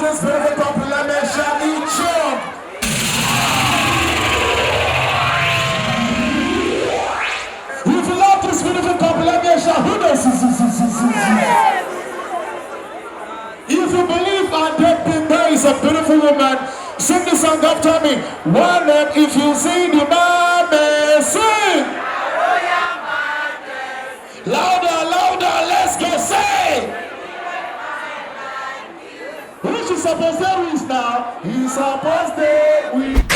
this beautiful couple, let me shout each other. If you love this beautiful couple, let me shout. Who knows? If you believe our dead being there is a beautiful woman, sing the song after me. One up if you see the man, sing. Louder, louder, let's go say. Who's he supposed to reach now? He's supposed to reach.